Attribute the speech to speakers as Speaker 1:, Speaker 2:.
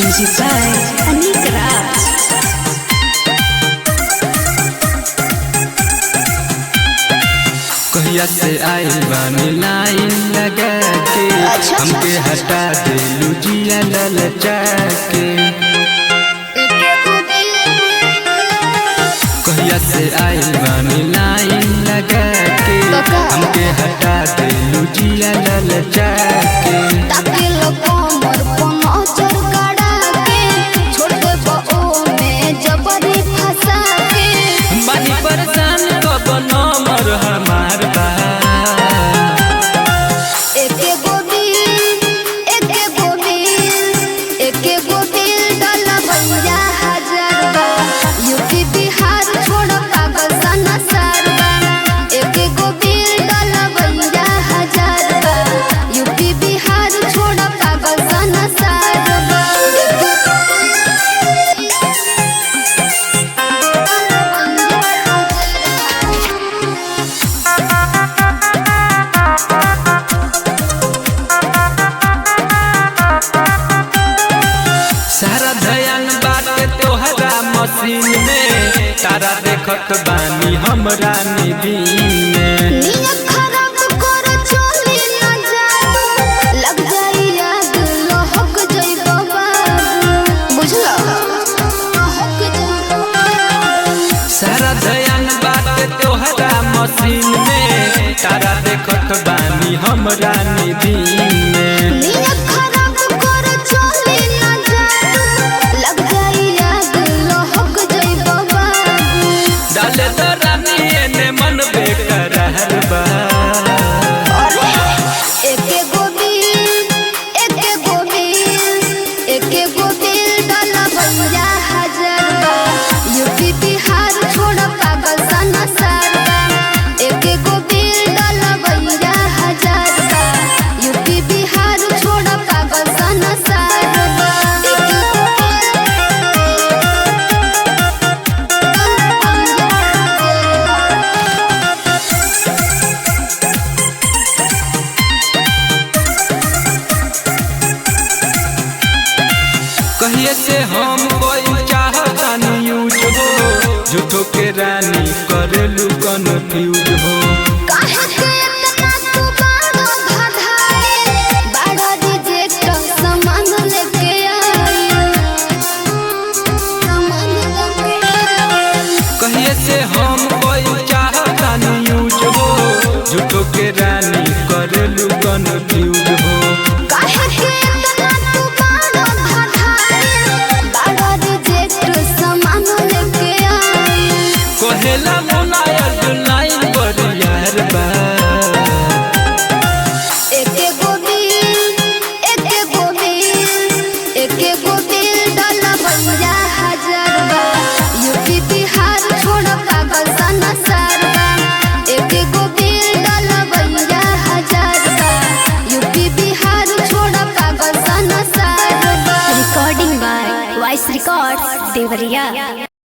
Speaker 1: Music by Anik Raj.
Speaker 2: कहिया से आई बानी लाइन लगा के हमके हटा दे लुजिया ललचा के। कहिया से आई बानी लाइन लगा के हमके हटा दे लुजिया ललचा के। बानी परेशान कब नंबर हमार बा। सारा ध्यान बाटे तोहरा मशीन में, तारा देखत बानी हमरा निदीन में। सारा ध्यान बाटे तोहरा मशीन में, तारा देखत बानी हमरा निदीन में। डाले तो रानी एने मन बेकरार बा। कहिए से हम कोई चाहता नहीं यूज हो, झूठो के रानी करेलू कन्फ्यूज हो। कहिए से हम कोई चाहता नहीं यूज हो, झूठो के रानी करेलू कन्फ्यूज हो। कहेला मुनायर दुलाइन बरियार बा।
Speaker 1: Recording by Voice Records, Devariya.